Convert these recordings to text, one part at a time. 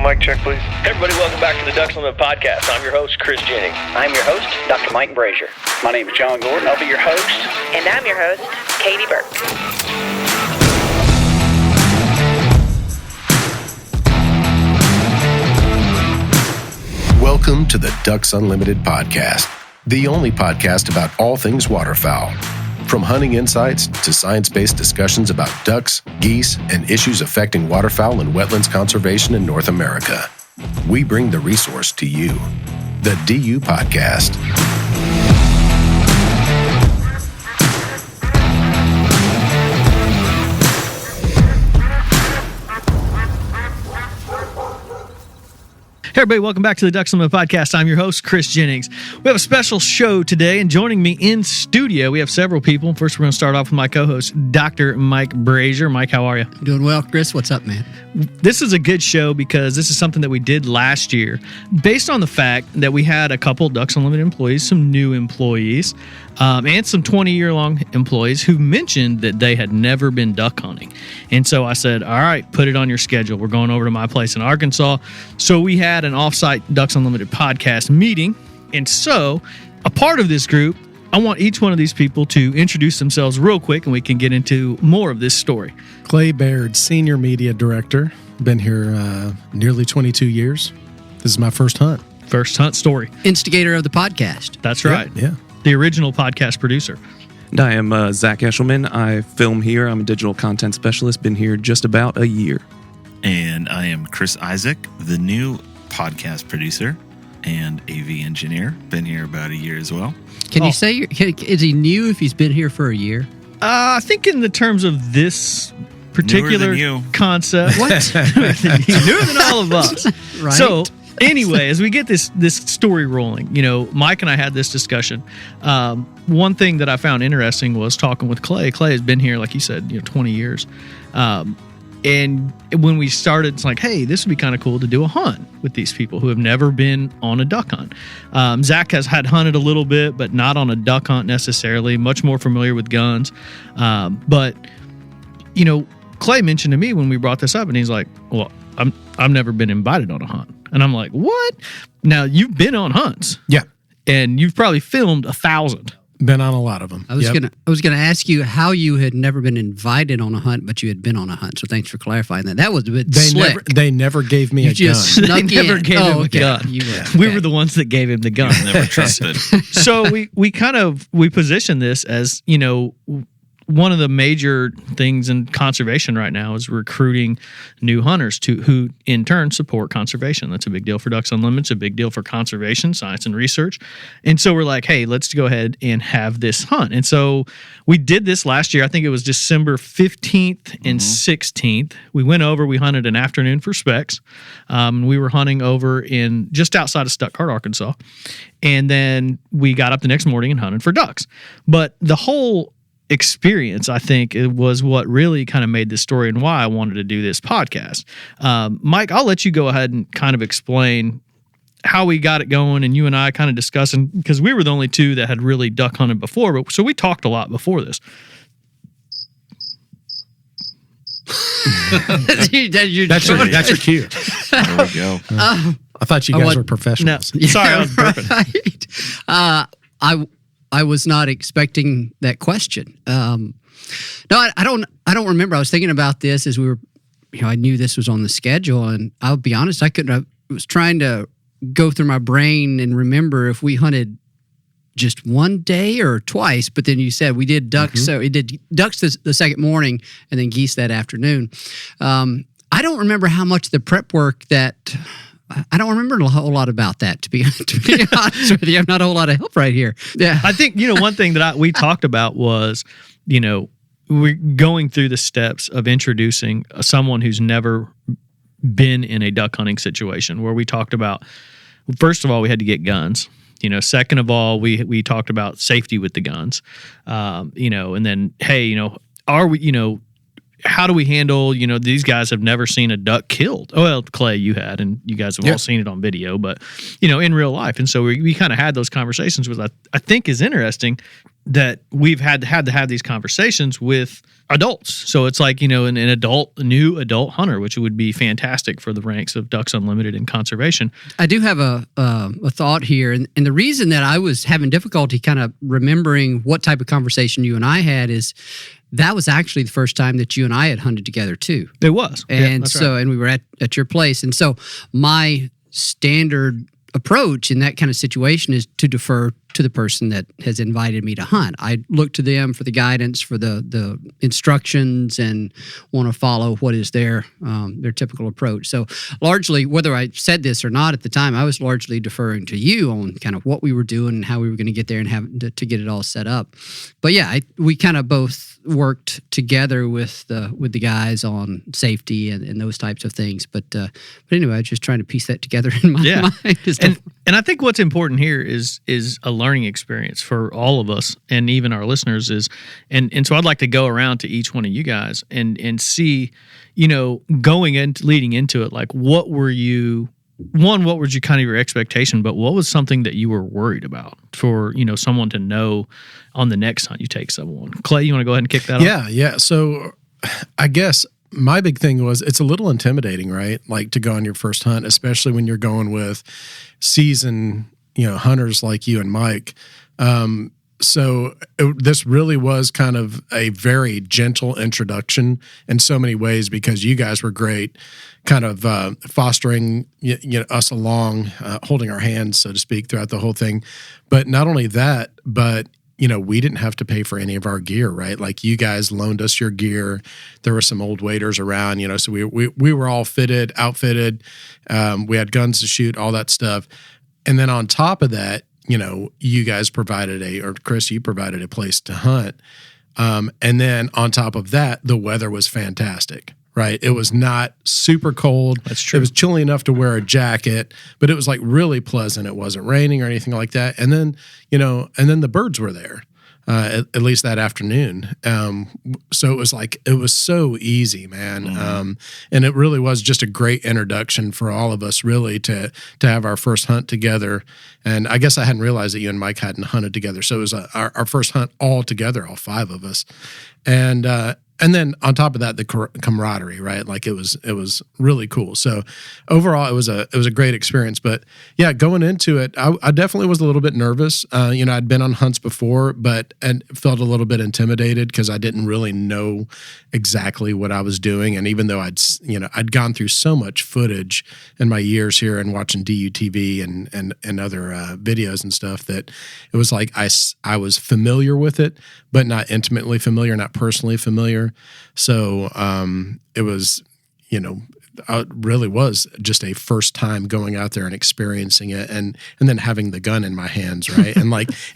mic check, please. Hey everybody, welcome back to the Ducks Unlimited podcast. I'm your host, Chris Jennings. I'm your host, Dr. Mike Brazier. My name is John Gordon. I'll be your host. And I'm your host, Katie Burke. Welcome to the Ducks Unlimited podcast, the only podcast about all things waterfowl. From hunting insights to science-based discussions about ducks, geese, and issues affecting waterfowl and wetlands conservation in North America. We bring the resource to you, the DU Podcast. Hey everybody, welcome back to the Ducks Unlimited podcast. I'm your host, Chris Jennings. We have a special show today, and joining me in studio, we have several people. First, we're going to start off with my co-host, Dr. Mike Brazier. Mike, how are you? Doing well, Chris. What's up, man? This is a good show because this is something that we did last year based on the fact that we had a couple Ducks Unlimited employees, some new employees, and some 20-year-long employees who mentioned that they had never been duck hunting. And so I said, all right, put it on your schedule. We're going over to my place in Arkansas. So we had an offsite Ducks Unlimited podcast meeting. And so a part of this group, I want each one of these people to introduce themselves real quick and we can get into more of this story. Clay Baird, Senior Media Director. Been here nearly 22 years. This is my first hunt. First hunt story. Instigator of the podcast. That's right. Yeah. The original podcast producer. And I am Zach Eshelman. I film here. I'm a digital content specialist. Been here just about a year. And I am Chris Isaac, the new podcast producer and AV engineer. Been here about a year as well. Can you say, is he new if he's been here for a year? I think in the terms of this particular concept. What? He's newer than all of us. Right. So anyway, as we get this story rolling, Mike and I had this discussion. One thing that I found interesting was talking with Clay. Clay has been here, like you said, 20 years. And when we started, it's like, hey, this would be kind of cool to do a hunt with these people who have never been on a duck hunt. Zach has had hunted a little bit, but not on a duck hunt necessarily, much more familiar with guns. But Clay mentioned to me when we brought this up, and he's like, well, I've never been invited on a hunt. And I'm like, what? Now, you've been on hunts. Yeah. And you've probably filmed 1,000. Been on a lot of them. I was gonna ask you how you had never been invited on a hunt, but you had been on a hunt. So thanks for clarifying that. That was a bit slick. They never gave me a gun. They never gave him a gun. We were the ones that gave him the gun. Never trusted. So we position this as, one of the major things in conservation right now is recruiting new hunters who in turn support conservation. That's a big deal for Ducks Unlimited. It's a big deal for conservation, science, and research. And so we're like, hey, let's go ahead and have this hunt. And so we did this last year. I think it was December 15th and 16th. We went over, we hunted an afternoon for specs. We were hunting over in just outside of Stuttgart, Arkansas. And then we got up the next morning and hunted for ducks. But the whole experience, I think, it was what really kind of made this story and why I wanted to do this podcast. Mike, I'll let you go ahead and kind of explain how we got it going, and you and I kind of discussing, because we were the only two that had really duck hunted before, but so we talked a lot before this. That's your cue. There we go. I thought you guys were professionals. No, sorry, I was burping. Right. I was not expecting that question. No, I don't remember. I was thinking about this as we were. I knew this was on the schedule, and I'll be honest, I was trying to go through my brain and remember if we hunted just one day or twice. But then you said we did ducks, so we did ducks the second morning and then geese that afternoon. I don't remember how much the prep work that. I don't remember a whole lot about that, to be honest with you. I'm not a whole lot of help right here. Yeah, I think, one thing that we talked about was, we're going through the steps of introducing someone who's never been in a duck hunting situation, where we talked about, first of all, we had to get guns. Second of all, we talked about safety with the guns. And then, hey, are we, how do we handle, these guys have never seen a duck killed. Oh, well, Clay, you had, and you guys have all seen it on video, but, in real life. And so we kind of had those conversations, which I think is interesting. that we've had to have these conversations with adults. So it's like, a new adult hunter, which would be fantastic for the ranks of Ducks Unlimited and conservation. I do have a thought here, and the reason that I was having difficulty kind of remembering what type of conversation you and I had is that was actually the first time that you and I had hunted together too. It was, and right. And we were at your place, and so my standard approach in that kind of situation is to defer to the person that has invited me to hunt. I look to them for the guidance, for the instructions, and want to follow what is their typical approach. So largely, whether I said this or not at the time, I was largely deferring to you on kind of what we were doing and how we were going to get there and have to get it all set up. But yeah, we kind of both worked together with the guys on safety and those types of things. But anyway, I was just trying to piece that together in my mind. And I think what's important here is a learning experience for all of us and even our listeners is, and so I'd like to go around to each one of you guys and see, leading into it, like what was your kind of your expectation, but what was something that you were worried about for, someone to know on the next hunt you take someone? Clay, you want to go ahead and kick that off? Yeah. So I guess my big thing was it's a little intimidating, right? Like to go on your first hunt, especially when you're going with seasoned, hunters like you and Mike. This really was kind of a very gentle introduction in so many ways because you guys were great, kind of fostering us along, holding our hands, so to speak, throughout the whole thing. But not only that, but we didn't have to pay for any of our gear, right? Like you guys loaned us your gear. There were some old waders around, so we were all outfitted. We had guns to shoot, all that stuff. And then on top of that, you guys provided Chris, you provided a place to hunt. And then on top of that, the weather was fantastic, right? It was not super cold. That's true. It was chilly enough to wear a jacket, but it was like really pleasant. It wasn't raining or anything like that. And then, the birds were there. At least that afternoon. So it was so easy, man. Mm-hmm. And it really was just a great introduction for all of us really to have our first hunt together. And I guess I hadn't realized that you and Mike hadn't hunted together. So it was our first hunt all together, all five of us. And then on top of that, the camaraderie, right? Like it was really cool. So overall, it was a great experience. But yeah, going into it, I definitely was a little bit nervous. I'd been on hunts before, and felt a little bit intimidated because I didn't really know exactly what I was doing. And even though I'd gone through so much footage in my years here and watching DUTV and other videos and stuff, that it was like I was familiar with it, but not intimately familiar, not personally familiar. So it was, it really was just a first time going out there and experiencing it, and then having the gun in my hands, right?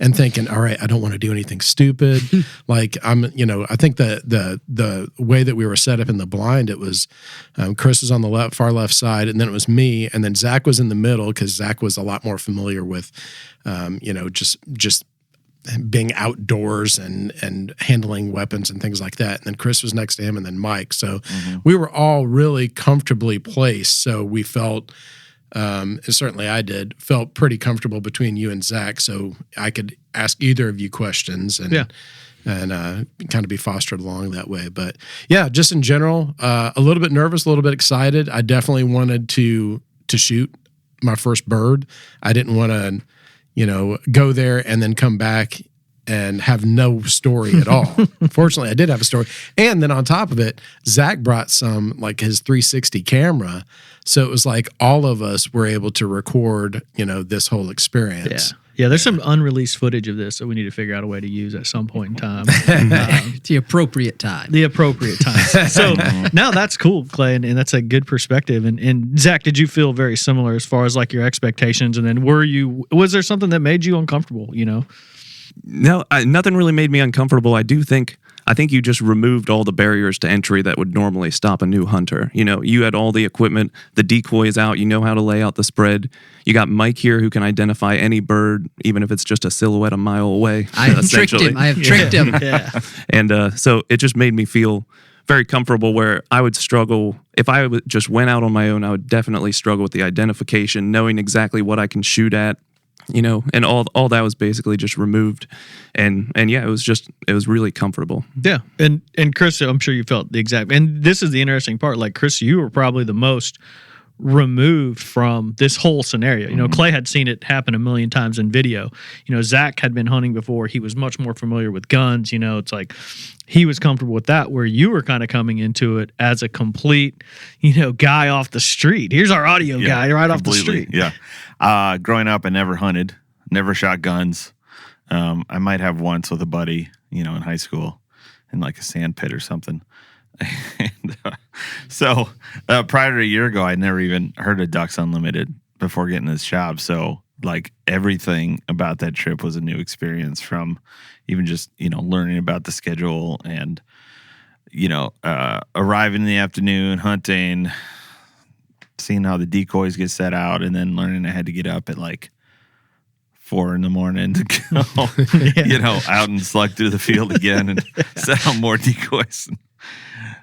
and thinking, all right, I don't want to do anything stupid. Like I think the way that we were set up in the blind, it was Chris was on the far left side, and then it was me, and then Zach was in the middle because Zach was a lot more familiar with, just being outdoors and handling weapons and things like that. And then Chris was next to him, and then Mike. So we were all really comfortably placed. So we felt, certainly I did, felt pretty comfortable between you and Zach. So I could ask either of you questions and kind of be fostered along that way. But yeah, just in general, a little bit nervous, a little bit excited. I definitely wanted to shoot my first bird. I didn't want to, go there and then come back and have no story at all. Fortunately, I did have a story. And then on top of it, Zach brought some, like his 360 camera. So it was like all of us were able to record, this whole experience. Yeah, there's some unreleased footage of this that we need to figure out a way to use at some point in time. The appropriate time. The appropriate time. So now that's cool, Clay, and that's a good perspective. And Zach, did you feel very similar as far as like your expectations? And then was there something that made you uncomfortable, No, nothing really made me uncomfortable. I think you just removed all the barriers to entry that would normally stop a new hunter. You had all the equipment, the decoy is out, you know how to lay out the spread. You got Mike here who can identify any bird, even if it's just a silhouette a mile away. I have tricked him. Yeah. And so it just made me feel very comfortable, where I would struggle. If I just went out on my own, I would definitely struggle with the identification, knowing exactly what I can shoot at, and all that was basically just removed, and yeah, it was really comfortable. Yeah, and Chris, I'm sure you felt the exact. And this is the interesting part. Like Chris, you were probably the most removed from this whole scenario. Clay had seen it happen a million times in video. Zach had been hunting before. He was much more familiar with guns. It's like he was comfortable with that, where you were kind of coming into it as a complete, guy off the street. Here's our audio guy right off the street. Yeah. Growing up, I never hunted, never shot guns. I might have once with a buddy, in high school in like a sand pit or something. And so prior to a year ago, I'd never even heard of Ducks Unlimited before getting this job. So like everything about that trip was a new experience, from even just, learning about the schedule and, arriving in the afternoon, hunting, seeing how the decoys get set out, and then learning I had to get up at like 4 a.m. to go, out and slug through the field again and set out more decoys.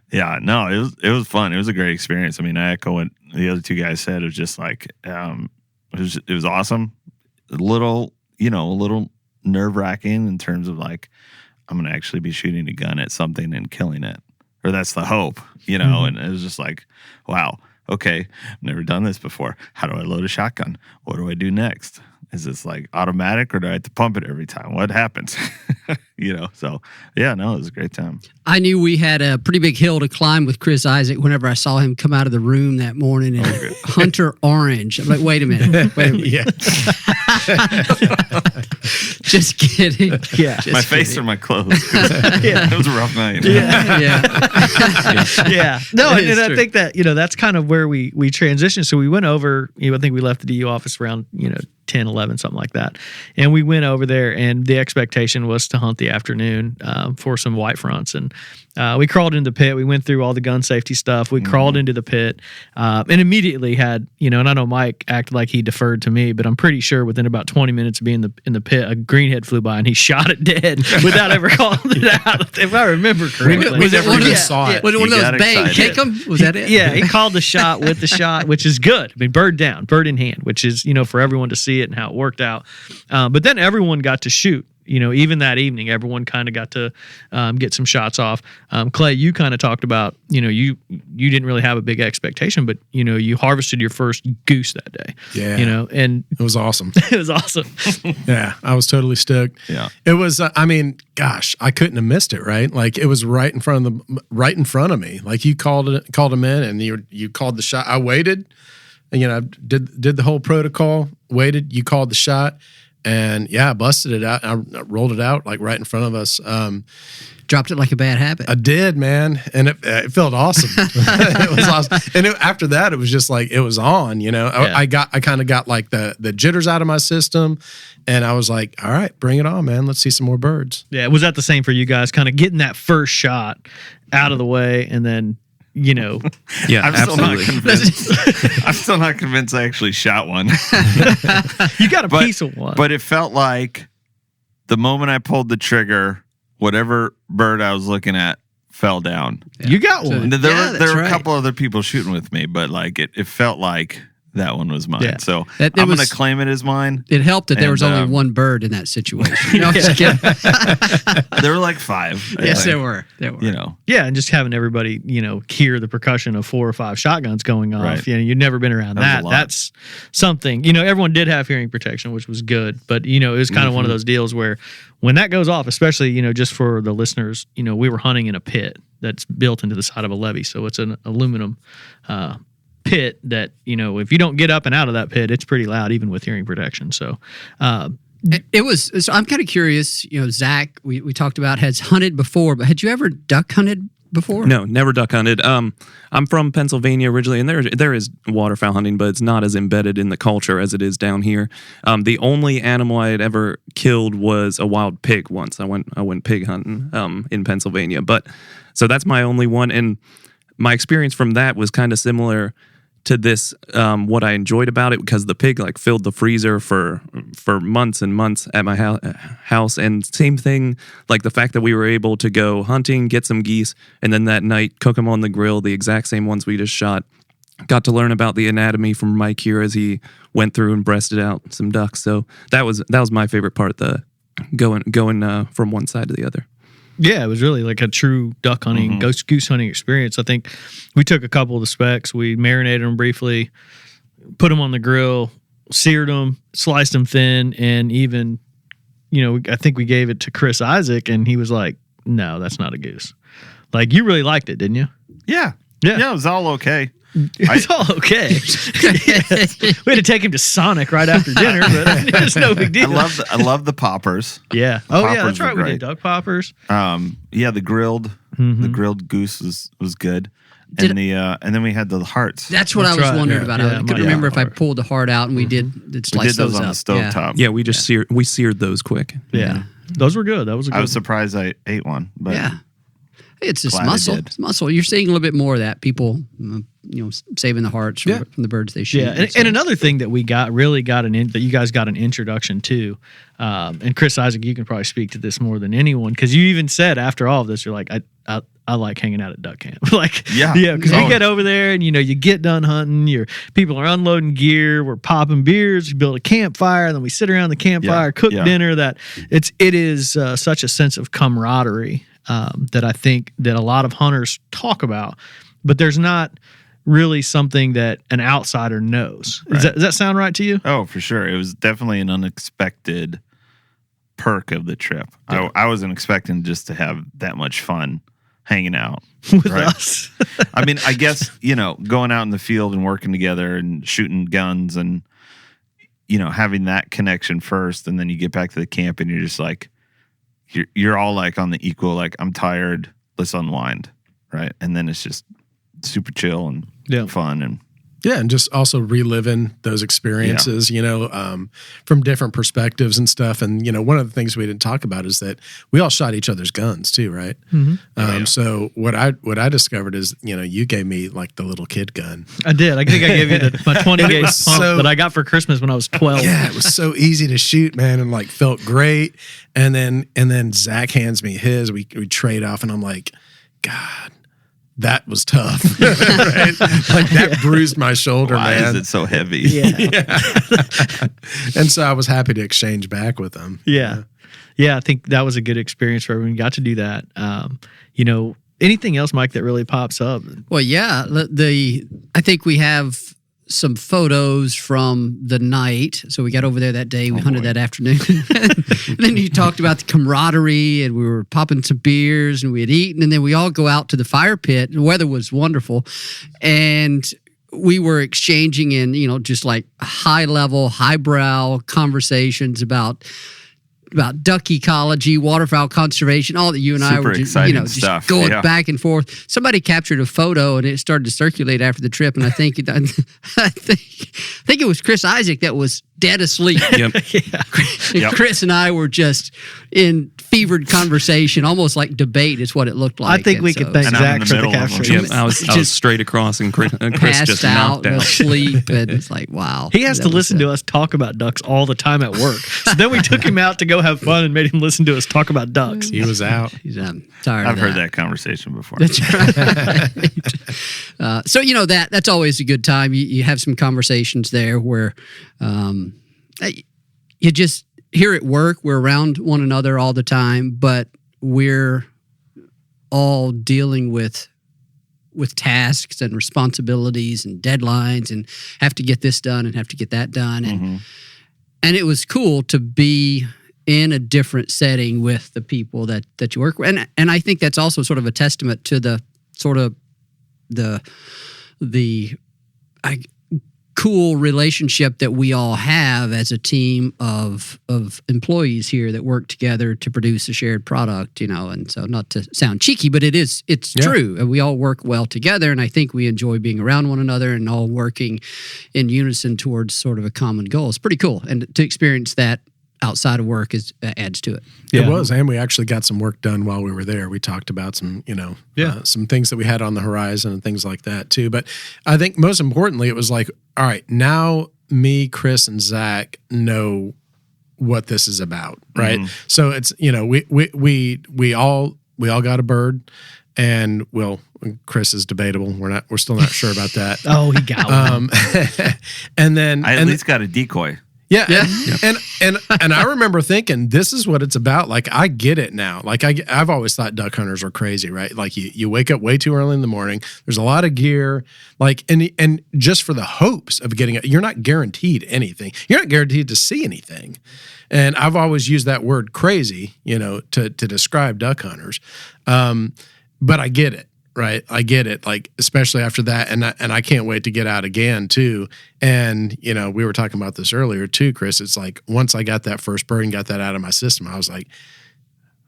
Yeah, no, it was fun. It was a great experience. I mean, I echo what the other two guys said. It was just like, it was awesome. A little nerve wracking in terms of like, I'm going to actually be shooting a gun at something and killing it, or that's the hope, And it was just like, wow, okay, I've never done this before. How do I load a shotgun? What do I do next? Is this like automatic, or do I have to pump it every time? What happens? So yeah, no, it was a great time. I knew we had a pretty big hill to climb with Chris Isaac whenever I saw him come out of the room that morning in Hunter Orange. I'm like, wait a minute. Yeah. Just kidding. Yeah. My face or my clothes. It was a rough night. Yeah. Yeah. No, and I think that, that's kind of where we transitioned. So we went over, I think we left the DU office around, 10, 11, something like that. And we went over there, and the expectation was to hunt the afternoon for some white fronts. And we crawled into the pit. We went through all the gun safety stuff. We crawled into the pit and immediately had, and I know Mike acted like he deferred to me, but I'm pretty sure within about 20 minutes of being in the pit, a greenhead flew by and he shot it dead without ever calling it out, if I remember correctly. We never even saw it. Was it one of those bang, kick 'em? Was that it? Yeah, he called the shot with the shot, which is good. I mean, bird down, bird in hand, which is, for everyone to see it and how it worked out. But then everyone got to shoot. Even that evening, everyone kind of got to get some shots off. Clay, you kind of talked about, you didn't really have a big expectation, but, you harvested your first goose that day. Yeah. And it was awesome. It was awesome. Yeah, I was totally stoked. Yeah. It was, gosh, I couldn't have missed it, right? Like, it was right in front of me. Like, you called him in, and you called the shot. I waited, and, did the whole protocol, waited, you called the shot. And yeah, I busted it out. I rolled it out like right in front of us. Dropped it like a bad habit. I did, man, and it felt awesome. It was awesome. And after that, it was just like it was on. I kind of got like the jitters out of my system, and I was like, all right, bring it on, man. Let's see some more birds. Yeah, was that the same for you guys? Kind of getting that first shot out of the way, and then. Yeah, I'm absolutely. Still not convinced I actually shot one. You got a piece of one. But it felt like the moment I pulled the trigger, whatever bird I was looking at fell down. Yeah. You got one. There were a couple other people shooting with me, but like it felt like that one was mine. Yeah. So I'm going to claim it as mine. It helped that there was only one bird in that situation. No, just kidding. There were like 5. Yes, there were. Yeah, and just having everybody, hear the percussion of 4 or 5 shotguns going off. Right. You'd never been around that. That's something. Everyone did have hearing protection, which was good. But, it was kind of one of those deals where when that goes off, especially, just for the listeners, we were hunting in a pit that's built into the side of a levee. So it's an aluminum pit that, if you don't get up and out of that pit, it's pretty loud, even with hearing protection. So, it was. So I'm kind of curious. Zach, we talked about has hunted before, but had you ever duck hunted before? No, never duck hunted. I'm from Pennsylvania originally, and there is waterfowl hunting, but it's not as embedded in the culture as it is down here. The only animal I had ever killed was a wild pig once. I went pig hunting in Pennsylvania, but so that's my only one, and my experience from that was kind of similar to this, what I enjoyed about it, because the pig like filled the freezer for months and months at my house. And same thing, like the fact that we were able to go hunting, get some geese, and then that night cook them on the grill, the exact same ones we just shot. got to learn about the anatomy from Mike here as he went through and breasted out some ducks. So that was my favorite part, the going from one side to the other. Yeah, it was really like a true duck hunting, goose hunting experience. I think we took a couple of the specs, we marinated them briefly, put them on the grill, seared them, sliced them thin, and even, I think we gave it to Chris Isaac, and he was like, "No, that's not a goose." Like, you really liked it, didn't you? Yeah, it was all okay. It's all okay. We had to take him to Sonic right after dinner, but it's no big deal. I love the poppers. Yeah. The yeah, poppers that's right. were We did great. duck poppers. The grilled goose was good. And then we had the hearts. That's what I was wondering about. I couldn't remember if I pulled the heart out, and we did slice those on up. the stovetop. Yeah, we just seared those quick. Yeah. Those were good. That was a good I was surprised I ate one, but it's just glad I muscle. did. It's muscle. You're seeing a little bit more of that. People, saving the hearts from the birds they shoot. Yeah, and another thing that we that you guys got an introduction to, and Chris Isaac, you can probably speak to this more than anyone, because you even said after all of this, you're like, I like hanging out at duck camp. Because we get over there and you get done hunting, people are unloading gear, we're popping beers, we build a campfire, and then we sit around the campfire, cook dinner. That it is such a sense of camaraderie that I think that a lot of hunters talk about, but there's not really something that an outsider knows. Right. Does that sound right to you? Oh, for sure. It was definitely an unexpected perk of the trip. Yeah. I wasn't expecting just to have that much fun hanging out with us. I mean, I guess, going out in the field and working together and shooting guns and, having that connection first. And then you get back to the camp and you're just like, you're all like on the equal, like, I'm tired, let's unwind. Right. And then it's just super chill and fun. And just also reliving those experiences, from different perspectives and stuff. And, one of the things we didn't talk about is that we all shot each other's guns too, right? Mm-hmm. So what I discovered is, you gave me like the little kid gun. I did. I think I gave you my 20 gauge pump that I got for Christmas when I was 12. Yeah, it was so easy to shoot, man, and like felt great. And then Zach hands me his. We trade off, and I'm like, God, that was tough. Right? Like that bruised my shoulder, why man. is it so heavy? Yeah. And so I was happy to exchange back with them. Yeah. I think that was a good experience for everyone. Got to do that. Anything else, Mike, that really pops up? Well, I think we have some photos from the night. So we got over there that day. We hunted that afternoon. And then you talked about the camaraderie, and we were popping some beers, and we had eaten, and then we all go out to the fire pit. The weather was wonderful. And we were exchanging in, just like high level, highbrow conversations about duck ecology, waterfowl conservation, all that you and I were just, stuff. Just going back and forth. Somebody captured a photo and it started to circulate after the trip, and I think it was Chris Isaac that was dead asleep. Yep. Chris and I were just in fevered conversation, almost like debate is what it looked like. I think we could thank Zach for the capture. Yep, I was straight across, and Chris just out, knocked out. asleep, and it's like, wow. He has to listen to us talk about ducks all the time at work. So then we took him out to go have fun and made him listen to us talk about ducks. He was out. He's tired. I've heard that conversation before. That's right. So that's always a good time. You have some conversations there where you just here at work, we're around one another all the time, but we're all dealing with tasks and responsibilities and deadlines, and have to get this done and have to get that done. And it was cool to be in a different setting with the people that you work with. And I think that's also sort of a testament to the sort of the cool relationship that we all have as a team of employees here that work together to produce a shared product, and so not to sound cheeky, but it's true. And we all work well together, and I think we enjoy being around one another and all working in unison towards sort of a common goal. It's pretty cool. And to experience that outside of work adds to it. It was, and we actually got some work done while we were there. We talked about some, some things that we had on the horizon and things like that too. But I think most importantly, it was like, all right, now me, Chris, and Zach know what this is about, right? So it's we all got a bird. And Chris is debatable. We're still not sure about that. Oh, he got one. And then I at least got a decoy. Yeah. And I remember thinking, this is what it's about. Like, I get it now. Like, I've always thought duck hunters are crazy, right? Like, you wake up way too early in the morning. There's a lot of gear. Like, and just for the hopes of getting it, you're not guaranteed anything. You're not guaranteed to see anything. And I've always used that word crazy, to describe duck hunters. But I get it. Right. I get it. Like, especially after that. And I can't wait to get out again too. And, we were talking about this earlier too, Chris. It's like, once I got that first bird and got that out of my system, I was like,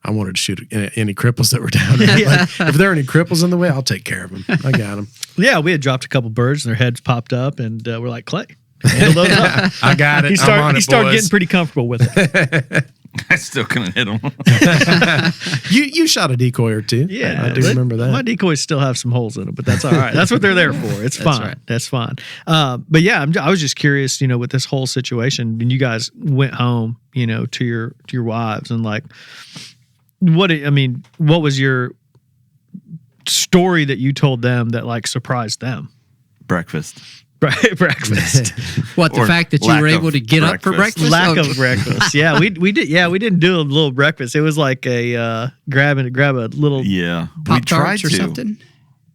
I wanted to shoot any cripples that were down there. Yeah. Like, if there are any cripples in the way, I'll take care of them. I got them. Yeah, we had dropped a couple birds and their heads popped up, and we're like, Clay, handle those up. I got it. He started getting pretty comfortable with it. I still couldn't hit him. You shot a decoy or two. Yeah, I do remember that. My decoys still have some holes in them, but that's all right. That's what they're there for. It's fine. right. That's fine. But yeah, I was just curious, with this whole situation. When you guys went home, to your wives, and like, what was your story that you told them that like surprised them? Breakfast. Breakfast. What, the fact that you were able to get up for breakfast? Lack Okay. of breakfast. Yeah, we did. Yeah, we didn't do a little breakfast. It was like a grab a little. Yeah. We Pop tried tarts or to. something?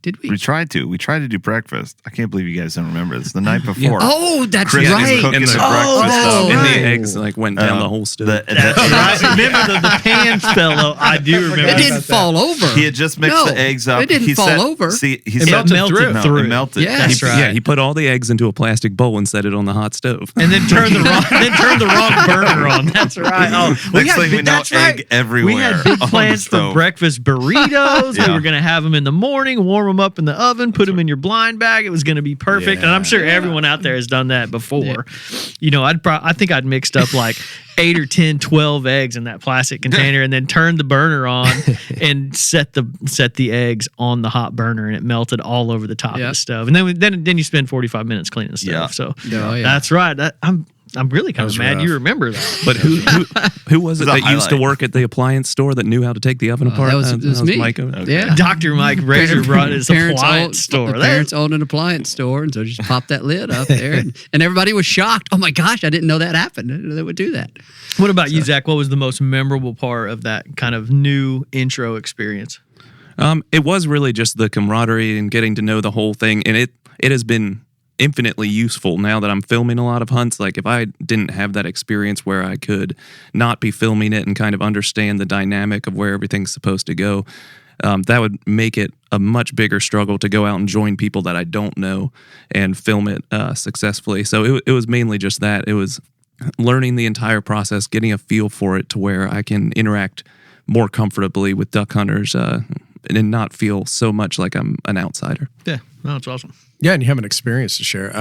Did we? We tried to. We tried to do breakfast. I can't believe you guys don't remember this. The night before. Oh, that's Chris was right. cooking the Oh, breakfast that's stuff. And right. the eggs like went down the whole stove. That's right. Remember the pans fell out. I do remember. It didn't fall over. He had just mixed the eggs up. It didn't He fall said- over. See, he It said melted No, through. It melted. Yeah. That's right. Yeah, he put all the eggs into a plastic bowl and set it on the hot stove. And then turned the wrong burner on. That's right. Oh, Next thing we know, egg everywhere. We had big on plans the for stove. breakfast burritos. Yeah. We were going to have them in the morning, warm them up in the oven, put them in your blind bag. It was going to be perfect. And I'm sure everyone out there has done that before. I think I'd mixed up like 8 or 10, 12 eggs in that plastic container, and then turned the burner on and set the eggs on the hot burner, and it melted all over the top of the stove. And then you spend 45 minutes cleaning the stove. Yeah. So Oh, yeah. that's right. I'm really kind of mad rough. you remember that. But who was it It was a that used to highlight. work at the appliance store that knew how to take the oven apart? That was me. Mike. Yeah. Dr. Mike Brazier brought his appliance store. The parents owned an appliance store, and so just popped that lid up there, and everybody was shocked. Oh my gosh, I didn't know that happened. I didn't know they would do that. What about you, Zach? What was the most memorable part of that kind of new intro experience? It was really just the camaraderie and getting to know the whole thing, and it has been infinitely useful now that I'm filming a lot of hunts. Like, if I didn't have that experience where I could not be filming it and kind of understand the dynamic of where everything's supposed to go, that would make it a much bigger struggle to go out and join people that I don't know and film it successfully. So it was mainly just that. It was learning the entire process, getting a feel for it to where I can interact more comfortably with duck hunters and not feel so much like I'm an outsider. Yeah, no, it's awesome. Yeah, and you have an experience to share.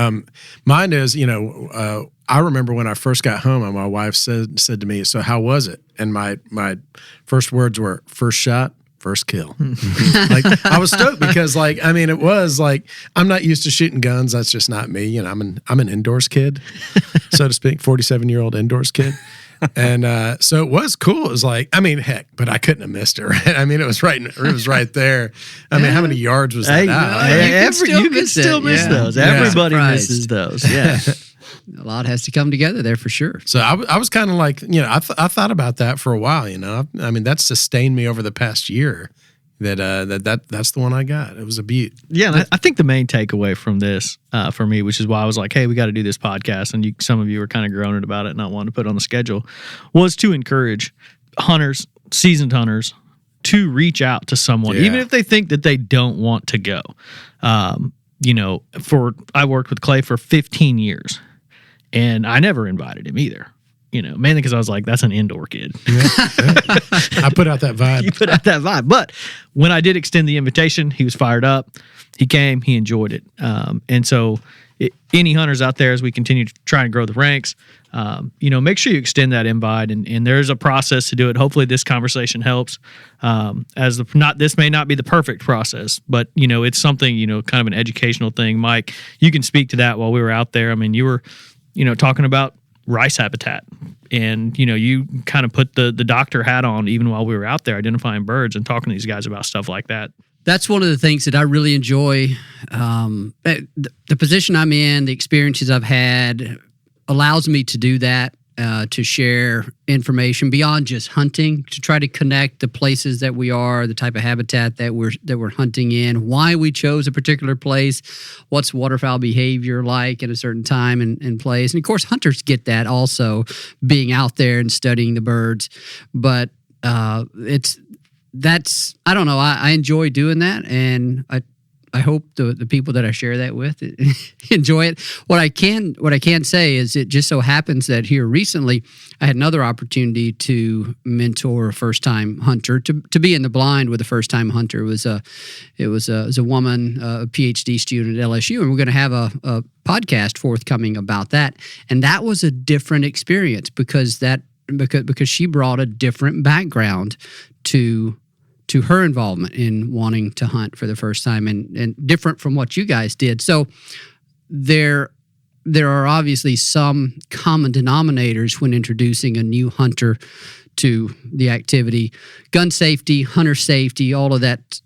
Mine is, I remember when I first got home, and my wife said to me, "So how was it?" And my first words were, "First shot, first kill." Like, I was stoked because, it was like, I'm not used to shooting guns. That's just not me. I'm an indoors kid, so to speak, 47-year-old indoors kid. And so it was cool. It was like, heck, but I couldn't have missed it, right? It was right there. How many yards was that out? You can still miss those. Everybody misses those. Yeah. A lot has to come together there for sure. So I was kind of like, I thought about that for a while. That's sustained me over the past year. That's the one I got. It was a beaut. Yeah, and I think the main takeaway from this, for me, which is why I was like, hey, we got to do this podcast, and some of you were kind of groaning about it, not wanting to put it on the schedule, was to encourage hunters, seasoned hunters, to reach out to someone, even if they think that they don't want to go. I worked with Clay for 15 years, and I never invited him either. Mainly because I was like, that's an indoor kid. I put out that vibe. You put out that vibe. But when I did extend the invitation, he was fired up. He came, he enjoyed it. And so any hunters out there, as we continue to try and grow the ranks, make sure you extend that invite. And there's a process to do it. Hopefully this conversation helps. This may not be the perfect process, but it's something, kind of an educational thing. Mike, you can speak to that while we were out there. You were, talking about rice habitat, and you kind of put the doctor hat on even while we were out there identifying birds and talking to these guys about stuff like that. That's one of the things that I really enjoy. The position I'm in, the experiences I've had, allows me to do that, to share information beyond just hunting, to try to connect the places that we are, the type of habitat that we're hunting in, why we chose a particular place, what's waterfowl behavior like at a certain time and place. And of course, hunters get that also, being out there and studying the birds. But I don't know. I enjoy doing that, and I hope the people that I share that with enjoy it. What I can say is, it just so happens that here recently I had another opportunity to mentor a first time hunter, to be in the blind with a first time hunter. It was a woman, a PhD student at LSU, and we're going to have a podcast forthcoming about that. And that was a different experience because she brought a different background to her involvement in wanting to hunt for the first time, and different from what you guys did. So there are obviously some common denominators when introducing a new hunter to the activity. Gun safety, hunter safety, all of that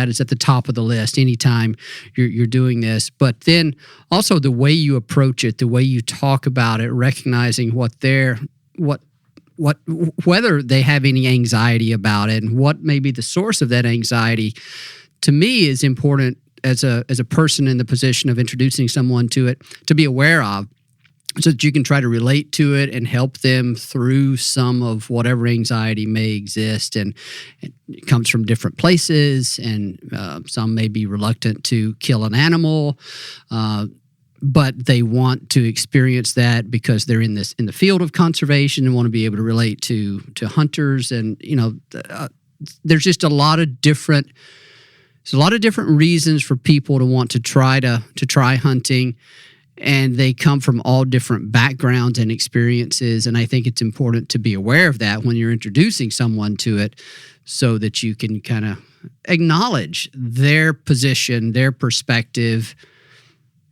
is at the top of the list anytime you're doing this. But then also the way you approach it, the way you talk about it, recognizing whether they have any anxiety about it and what may be the source of that anxiety, to me is important as a person in the position of introducing someone to it, to be aware of, so that you can try to relate to it and help them through some of whatever anxiety may exist. And it comes from different places, and some may be reluctant to kill an animal, but they want to experience that because they're in the field of conservation and want to be able to relate to hunters. And there's just a lot of different reasons for people to want to try hunting, and they come from all different backgrounds and experiences. And I think it's important to be aware of that when you're introducing someone to it, so that you can kind of acknowledge their position, their perspective,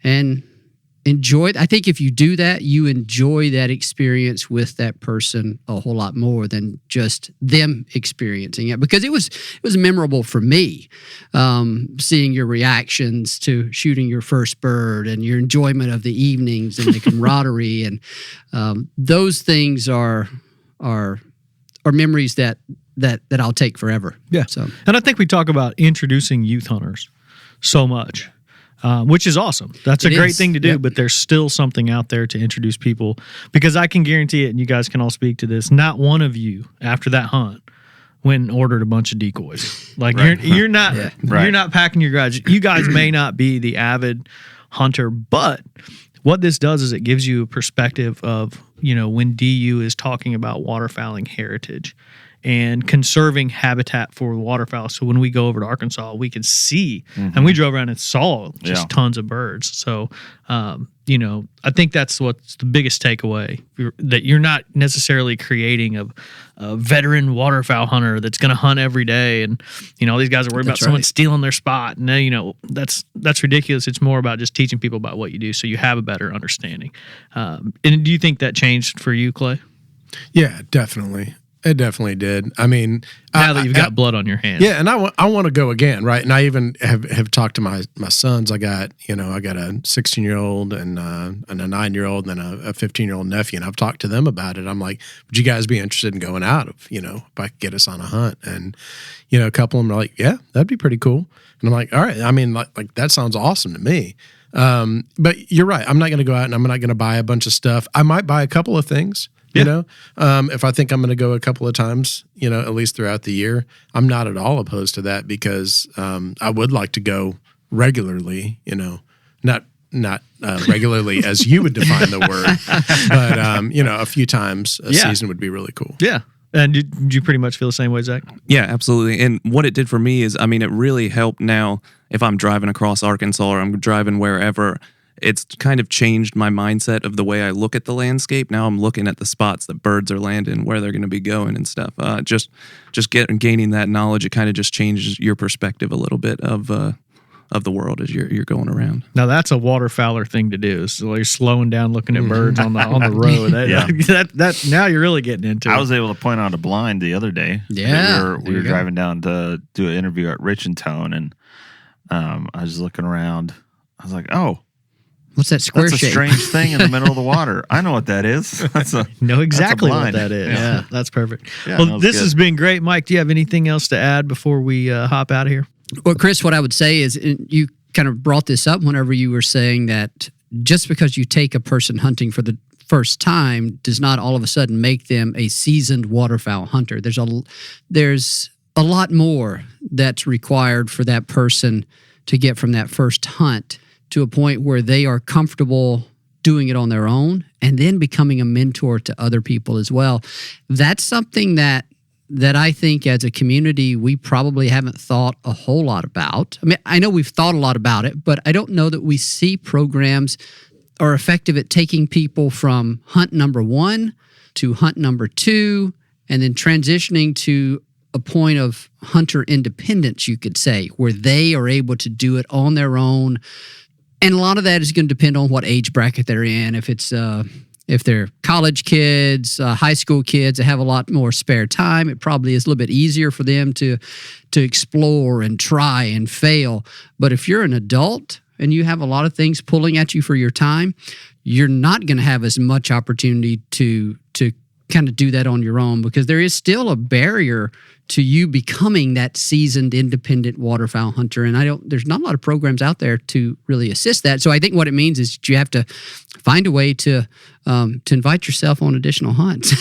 and enjoy. I think if you do that, you enjoy that experience with that person a whole lot more than just them experiencing it, because it was memorable for me, seeing your reactions to shooting your first bird and your enjoyment of the evenings and the camaraderie, and those things are memories that I'll take forever. Yeah. So, and I think we talk about introducing youth hunters so much. Which is awesome. That's a great thing to do, but there's still something out there to introduce people, because I can guarantee it, and you guys can all speak to this, not one of you after that hunt went and ordered a bunch of decoys. Like you're not you're not packing your garage. You guys may not be the avid hunter, but what this does is it gives you a perspective of, when DU is talking about waterfowling heritage and conserving habitat for waterfowl. So when we go over to Arkansas, we can see, and we drove around and saw just tons of birds. So, I think that's what's the biggest takeaway, that you're not necessarily creating a veteran waterfowl hunter that's going to hunt every day. And, all these guys are worried about someone stealing their spot. And, that's ridiculous. It's more about just teaching people about what you do, so you have a better understanding. And do you think that changed for you, Clay? Yeah, definitely. It definitely did. I mean, now that you've got blood on your hands. Yeah, and I want to go again, right? And I even have talked to my sons. I got a 16-year-old and a 9-year-old and a 15-year-old nephew, and I've talked to them about it. I'm like, would you guys be interested in going out if I could get us on a hunt? And a couple of them are like, yeah, that'd be pretty cool. And I'm like, all right. I mean, like that sounds awesome to me. But you're right. I'm not going to go out and I'm not going to buy a bunch of stuff. I might buy a couple of things. If I think I'm going to go a couple of times, at least throughout the year, I'm not at all opposed to that, because I would like to go regularly, not regularly as you would define the word, but, a few times a season would be really cool. Yeah. And did you pretty much feel the same way, Zach? Yeah, absolutely. And what it did for me is, it really helped now if I'm driving across Arkansas or I'm driving wherever. It's kind of changed my mindset of the way I look at the landscape. Now I'm looking at the spots that birds are landing, where they're going to be going and stuff. Just gaining that knowledge, it kind of just changes your perspective a little bit of of the world as you're going around. Now that's a waterfowler thing to do. So you're slowing down, looking at birds on the road. That now you're really getting into it. I was able to point out a blind the other day. Yeah, we were driving down to do an interview at Richentone, and I was looking around. I was like, "Oh, what's that square that's shape? a strange thing in the middle of the water. I know what that is. Know exactly what blind. that is. Yeah. That's perfect. Yeah, well, that was this good. has been great, Mike. Do you have anything else to add before we hop out of here? Well, Chris, what I would say is you kind of brought this up whenever you were saying that just because you take a person hunting for the first time does not all of a sudden make them a seasoned waterfowl hunter. There's a lot more that's required for that person to get from that first hunt to a point where they are comfortable doing it on their own and then becoming a mentor to other people as well. That's something that I think as a community, we probably haven't thought a whole lot about. I mean, I know we've thought a lot about it, but I don't know that we see programs are effective at taking people from hunt number 1 to hunt number 2 and then transitioning to a point of hunter independence, you could say, where they are able to do it on their own. And a lot of that is going to depend on what age bracket they're in. If they're college kids, high school kids that have a lot more spare time, it probably is a little bit easier for them to explore and try and fail. But if you're an adult and you have a lot of things pulling at you for your time, you're not going to have as much opportunity to kind of do that on your own, because there is still a barrier to you becoming that seasoned independent waterfowl hunter. And there's not a lot of programs out there to really assist that. So I think what it means is you have to find a way to invite yourself on additional hunts.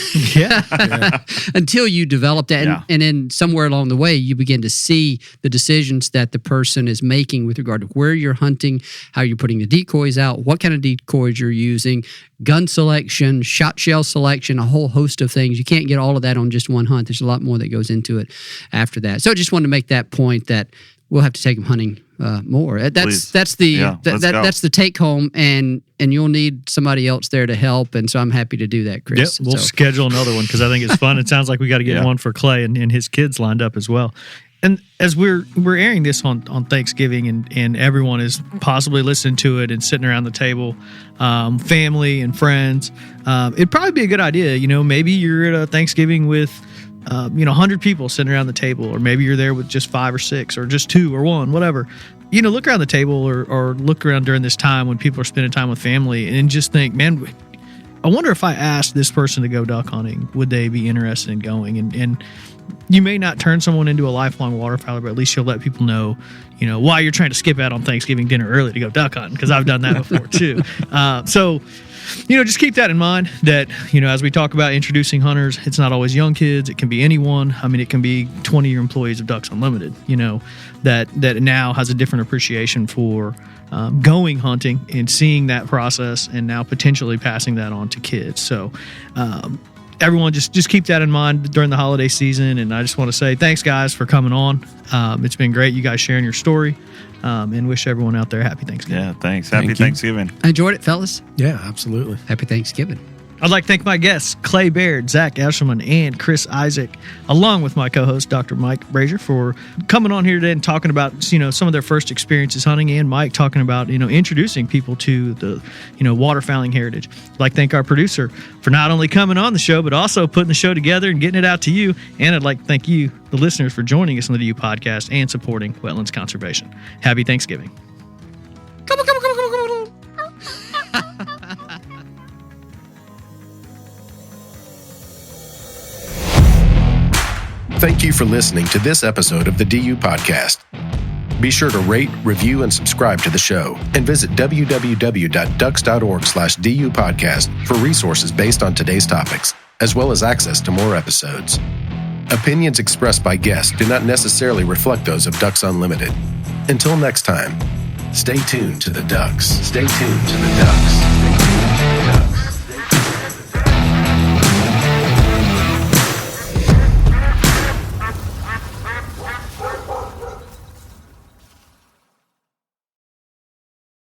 Until you develop that. And then somewhere along the way, you begin to see the decisions that the person is making with regard to where you're hunting, how you're putting the decoys out, what kind of decoys you're using, gun selection, shot shell selection, a whole host of things. You can't get all of that on just one hunt. There's a lot more that goes into it after that. So I just wanted to make that point that we'll have to take them hunting more. That's the take home, and you'll need somebody else there to help. And so I'm happy to do that, Chris. Yep, we'll schedule another one because I think it's fun. It sounds like we got to get one for Clay and his kids lined up as well. And as we're airing this on Thanksgiving, and everyone is possibly listening to it and sitting around the table, family and friends, it'd probably be a good idea. Maybe you're at a Thanksgiving with 100 people sitting around the table, or maybe you're there with just 5 or 6 or just 2 or 1, whatever. Look around the table or look around during this time when people are spending time with family and just think, man, I wonder if I asked this person to go duck hunting, would they be interested in going? And you may not turn someone into a lifelong waterfowler, but at least you'll let people know, why you're trying to skip out on Thanksgiving dinner early to go duck hunting, because I've done that before too. So just keep that in mind that, as we talk about introducing hunters, it's not always young kids. It can be anyone. I mean, it can be 20-year employees of Ducks Unlimited, that now has a different appreciation for going hunting and seeing that process and now potentially passing that on to kids. So everyone just keep that in mind during the holiday season. And I just want to say thanks, guys, for coming on. It's been great, you guys sharing your story. And wish everyone out there happy Thanksgiving. Yeah, thanks. Happy Thanksgiving. I enjoyed it, fellas. Yeah, absolutely. Happy Thanksgiving. I'd like to thank my guests, Clay Baird, Zach Eshelman, and Chris Isaac, along with my co-host, Dr. Mike Brazier, for coming on here today and talking about, some of their first experiences hunting, and Mike talking about, introducing people to the, waterfowling heritage. I'd like to thank our producer for not only coming on the show, but also putting the show together and getting it out to you. And I'd like to thank you, the listeners, for joining us on the DU podcast and supporting wetlands conservation. Happy Thanksgiving. Come on. Thank you for listening to this episode of the DU Podcast. Be sure to rate, review, and subscribe to the show, and visit www.ducks.org/DU Podcast for resources based on today's topics, as well as access to more episodes. Opinions expressed by guests do not necessarily reflect those of Ducks Unlimited. Until next time, stay tuned to the Ducks. Stay tuned to the Ducks.